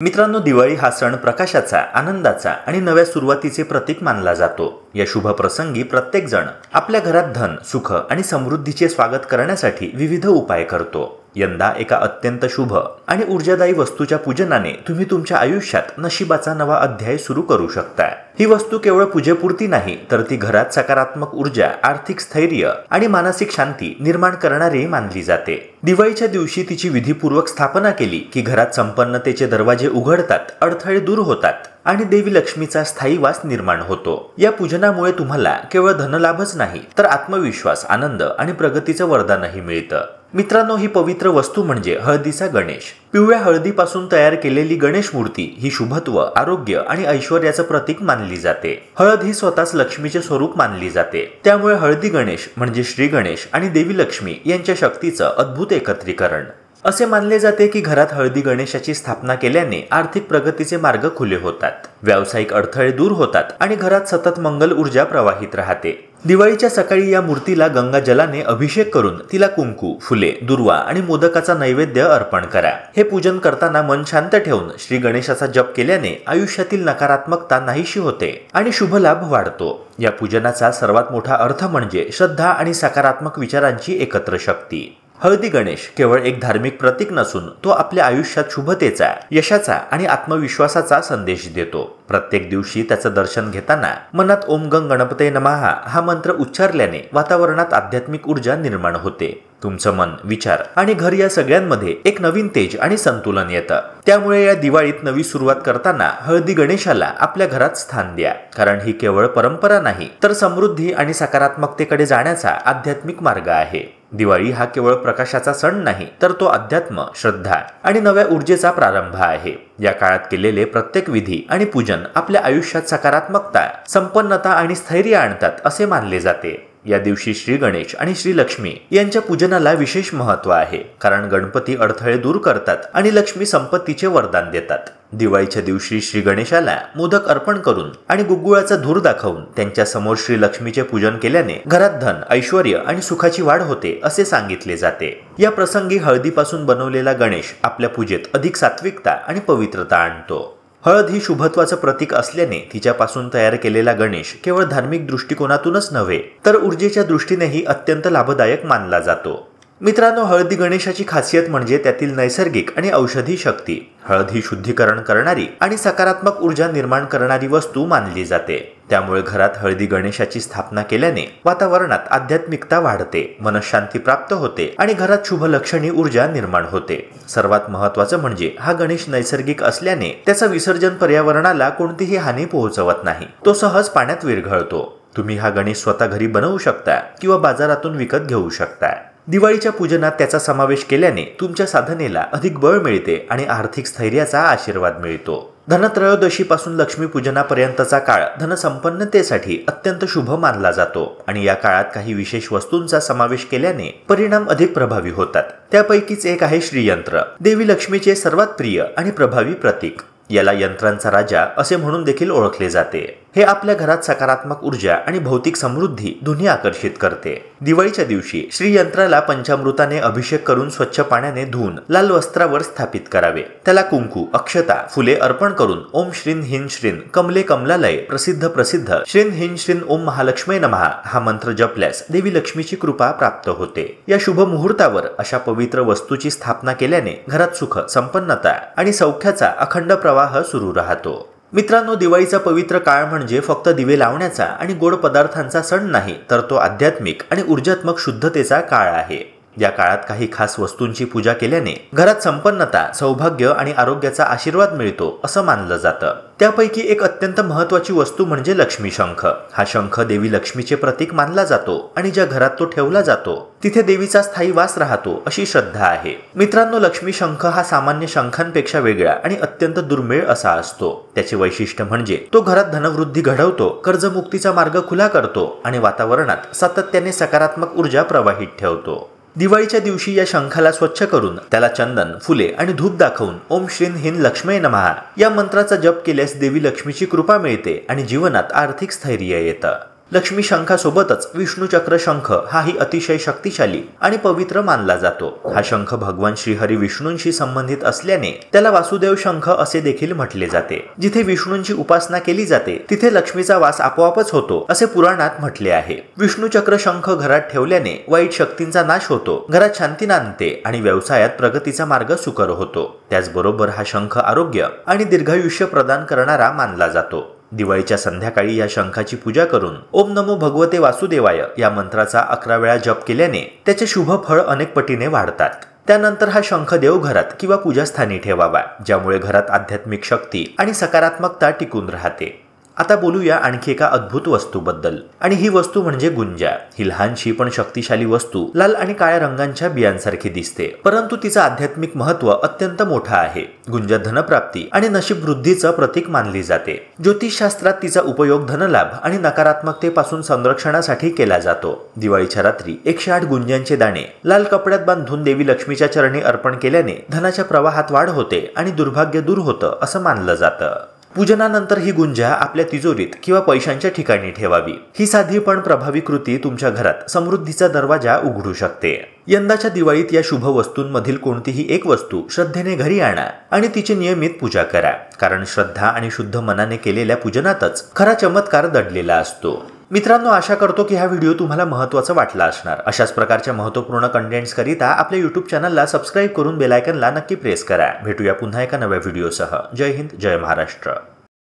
मित्रांनो, दिवाळी हा सण प्रकाशाचा, आनंदाचा आणि नव्या सुरुवातीचे प्रतीक मानला जातो। या शुभ प्रसंगी प्रत्येक जण आपल्या घरात धन, सुख आणि समृद्धीचे स्वागत करण्यासाठी विविध उपाय करतो। यंदा एका अत्यंत शुभ आणि ऊर्जादायी वस्तूच्या पूजनाने तुम्ही तुमच्या आयुष्यात नशिबाचा नवा अध्याय सुरू करू शकता। ही वस्तू केवळ पूजेपुरती नाही, तर ती घरात सकारात्मक ऊर्जा, आर्थिक स्थैर्य आणि मानसिक शांती निर्माण करणारी मानली जाते। दिवाळीच्या दिवशी तिची विधिपूर्वक स्थापना केली की घरात संपन्नतेचे दरवाजे उघडतात, अडथळे दूर होतात आणि देवी लक्ष्मीचा स्थायी वास निर्माण होतो। या पूजनामुळे तुम्हाला केवळ धनलाभच नाही, तर आत्मविश्वास, आनंद आणि प्रगतीचं वरदानही मिळतं। मित्रांनो, ही पवित्र वस्तू म्हणजे हळदीचा गणेश। पिवळ्या हळदीपासून तयार केलेली गणेश मूर्ती ही शुभत्व, आरोग्य आणि ऐश्वर्याचं प्रतीक मानली जाते। हळद ही स्वतःच लक्ष्मीचे स्वरूप मानली जाते, त्यामुळे हळदी गणेश म्हणजे श्री गणेश आणि देवी लक्ष्मी यांच्या शक्तीचं अद्भुत एकत्रीकरण। असे मानले जाते की घरात हळदी गणेशाची स्थापना केल्याने आर्थिक प्रगतीचे मार्ग खुले होतात, व्यावसायिक अडथळे दूर होतात आणि घरात सतत मंगल ऊर्जा प्रवाहित राहते। दिवाळीच्या सकाळी या मूर्तीला गंगा जलाने अभिषेक करून तिला कुंकू, फुले, दुर्वा आणि मोदकाचा नैवेद्य अर्पण करा। हे पूजन करताना मन शांत ठेवून श्री गणेशाचा जप केल्याने आयुष्यातील नकारात्मकता नाहीशी होते आणि शुभ लाभ वाढतो। या पूजनाचा सर्वात मोठा अर्थ म्हणजे श्रद्धा आणि सकारात्मक विचारांची एकत्र शक्ती। हळदी गणेश केवळ एक धार्मिक प्रतीक नसून तो आपल्या आयुष्यात शुभतेचा, यशाचा आणि आत्मविश्वासाचा संदेश देतो। प्रत्येक दिवशी त्याचं दर्शन घेताना मनात ओम गंग गणपते नमः हा मंत्र उच्चारल्याने वातावरणात आध्यात्मिक ऊर्जा निर्माण होते। तुमचं मन, विचार आणि घर या सगळ्यांमध्ये एक नवीन तेज आणि संतुलन येतं। त्यामुळे या दिवाळीत नवी सुरुवात करताना हळदी गणेशाला आपल्या घरात स्थान द्या, कारण ही केवळ परंपरा नाही, तर समृद्धी आणि सकारात्मकतेकडे जाण्याचा आध्यात्मिक मार्ग आहे। दिवाळी हा केवळ प्रकाशाचा सण नाही, तर तो अध्यात्म, श्रद्धा आणि नव्या ऊर्जेचा प्रारंभ आहे। या काळात केलेले प्रत्येक विधी आणि पूजन आपल्या आयुष्यात सकारात्मकता, संपन्नता आणि स्थैर्य आणतात असे मानले जाते। या दिवशी श्री गणेश आणि श्री लक्ष्मी यांच्या पूजनाला विशेष महत्त्व आहे, कारण गणपती अडथळे दूर करतात आणि लक्ष्मी संपत्तीचे वरदान देतात। दिवाळीच्या दिवशी श्री गणेशाला मोदक अर्पण करून आणि गुग्गुळाचा धूर दाखवून त्यांच्या समोर श्री लक्ष्मीचे पूजन केल्याने घरात धन, ऐश्वर्य आणि सुखाची वाढ होते असे सांगितले जाते। या प्रसंगी हळदीपासून बनवलेला गणेश आपल्या पूजेत अधिक सात्विकता आणि पवित्रता आणतो। हळद ही शुभत्वाचं प्रतीक असल्याने तिच्यापासून तयार केलेला गणेश केवळ धार्मिक दृष्टिकोनातूनच नव्हे, तर ऊर्जेच्या दृष्टीनेही अत्यंत लाभदायक मानला जातो। मित्रांनो, हळदी गणेशाची खासियत म्हणजे त्यातील नैसर्गिक आणि औषधी शक्ती। हळद ही शुद्धीकरण करणारी आणि सकारात्मक ऊर्जा निर्माण करणारी वस्तू मानली जाते। त्यामुळे घरात हळदी गणेशाची स्थापना केल्याने वातावरणात आध्यात्मिकता वाढते, मनशांती प्राप्त होते आणि घरात शुभ लक्षणी ऊर्जा निर्माण होते। सर्वात महत्त्वाचं म्हणजे हा गणेश नैसर्गिक असल्याने त्याचा विसर्जन पर्यावरणाला कोणतीही हानी पोहोचवत नाही, तो सहज पाण्यात विरघळतो। तुम्ही हा गणेश स्वतः घरी बनवू शकता किंवा बाजारातून विकत घेऊ शकता। दिवाळीच्या पूजनात त्याचा समावेश केल्याने तुमच्या साधनेला अधिक बळ मिळते आणि आर्थिक स्थैर्याचा आशीर्वाद मिळतो। धनत्रयोदशीपासून लक्ष्मीपूजनापर्यंतचा काळ धनसंपन्नतेसाठी अत्यंत शुभ मानला जातो आणि या काळात काही विशेष वस्तूंचा समावेश केल्याने परिणाम अधिक प्रभावी होतात। त्यापैकीच एक आहे श्रीयंत्र, देवी लक्ष्मीचे सर्वात प्रिय आणि प्रभावी प्रतीक। याला यंत्रांचा राजा असे म्हणून देखील ओळखले जाते। हे आपल्या घरात सकारात्मक ऊर्जा आणि भौतिक समृद्धी दोन्ही आकर्षित करते। दिवाळीच्या दिवशी श्रीयंत्राला पंचामृताने अभिषेक करून स्वच्छ पाण्याने धुवून लाल वस्त्रावर स्थापित करावे। त्याला कुंकू, अक्षता, फुले अर्पण करून ओम श्रीं ह्रीं श्रीं कमले कमलालय प्रसिद्ध श्रीं ह्रीं श्रीं ओम महालक्ष्मी नमः हा मंत्र जपल्यास देवी लक्ष्मीची कृपा प्राप्त होते। या शुभ मुहूर्तावर अशा पवित्र वस्तूची स्थापना केल्याने घरात सुख, संपन्नता आणि सौख्याचा अखंड प्रवाह सुरू राहतो। मित्रांनो, दिवाळीचा पवित्र काळ म्हणजे फक्त दिवे लावण्याचा आणि गोड पदार्थांचा सण नाही, तर तो आध्यात्मिक आणि ऊर्जात्मक शुद्धतेचा काळ आहे। या काळात काही खास वस्तूंची पूजा केल्याने घरात संपन्नता, सौभाग्य आणि आरोग्याचा आशीर्वाद मिळतो असं मानलं जातं। त्यापैकी एक अत्यंत महत्त्वाची वस्तू म्हणजे लक्ष्मी शंख। हा शंख देवी लक्ष्मीचे प्रतीक मानला जातो आणि ज्या घरात तो ठेवला जातो तिथे देवीचा स्थायी वास राहतो अशी श्रद्धा आहे। मित्रांनो, लक्ष्मी शंख हा सामान्य शंखांपेक्षा वेगळा आणि अत्यंत दुर्मिळ असा असतो। त्याचे वैशिष्ट्य म्हणजे तो घरात धनवृद्धी घडवतो, कर्जमुक्तीचा मार्ग खुला करतो आणि वातावरणात सातत्याने सकारात्मक ऊर्जा प्रवाहित ठेवतो। दिवाळीच्या दिवशी या शंखाला स्वच्छ करून त्याला चंदन, फुले आणि धूप दाखवून ओम श्रीं ह्रीं लक्ष्मी नमः या मंत्राचा जप केल्यास देवी लक्ष्मीची कृपा मिळते आणि जीवनात आर्थिक स्थैर्य येतं। लक्ष्मी शंखासोबतच विष्णू चक्र शंख हाही अतिशय शक्तिशाली आणि पवित्र मानला जातो। हा शंख भगवान श्रीहरी विष्णूंशी संबंधित असल्याने त्याला वासुदेव शंख असे देखील म्हटले जाते। जिथे विष्णूंची उपासना केली जाते तिथे लक्ष्मीचा वास आपोआपच होतो असे पुराणात म्हटले आहे। विष्णू चक्र शंख घरात ठेवल्याने वाईट शक्तींचा नाश होतो, घरात शांती नांदते आणि व्यवसायात प्रगतीचा मार्ग सुकर होतो। त्याचबरोबर हा शंख आरोग्य आणि दीर्घायुष्य प्रदान करणारा मानला जातो। दिवाळीच्या संध्याकाळी या शंखाची पूजा करून ओम नमो भगवते वासुदेवाय या मंत्राचा 11 वेळा जप केल्याने त्याचे शुभ फळ अनेक पटीने वाढतात। त्यानंतर हा शंख देवघरात किंवा पूजास्थानी ठेवावा, ज्यामुळे घरात आध्यात्मिक शक्ती आणि सकारात्मकता टिकून राहते। आता बोलूया आणखी एका अद्भुत वस्तूबद्दल, आणि ही वस्तू म्हणजे गुंजा। ही लहानशी पण शक्तिशाली वस्तू लाल आणि काळ्या रंगांच्या बियांसारखी दिसते, परंतु तिचं आध्यात्मिक महत्त्व अत्यंत मोठं आहे। गुंजा धनप्राप्ती आणि नशीब वृद्धीचं प्रतीक मानली जाते। ज्योतिषशास्त्रात तिचा उपयोग धनलाभ आणि नकारात्मकतेपासून संरक्षणासाठी केला जातो। दिवाळीच्या रात्री 108 गुंजांचे दाणे लाल कपड्यात बांधून देवी लक्ष्मीच्या चरणी अर्पण केल्याने धनाच्या प्रवाहात वाढ होते आणि दुर्भाग्य दूर होतं असं मानलं जातं। पूजनानंतर ही गुंजा आपल्या तिजोरीत किंवा पैशांच्या ठिकाणी ठेवावी। ही साधी पण प्रभावी कृती तुमच्या घरात समृद्धीचा दरवाजा उघडू शकते। यंदाच्या दिवाळीत या शुभ वस्तूंमधील कोणतीही एक वस्तू श्रद्धेने घरी आणा आणि तिची नियमित पूजा करा, कारण श्रद्धा आणि शुद्ध मनाने केलेल्या पूजनातच खरा चमत्कार दडलेला असतो। मित्रांनो, आशा करतो की हा व्हिडिओ तुम्हाला महत्त्वाचा वाटला असणार। अशाच प्रकारच्या महत्त्वपूर्ण कंटेंट्स करिता आपल्या YouTube चॅनलला सबस्क्राईब करून बेल आयकॉनला नक्की प्रेस करा। भेटूया पुन्हा एका नव्या व्हिडिओसह। जय हिंद, जय महाराष्ट्र।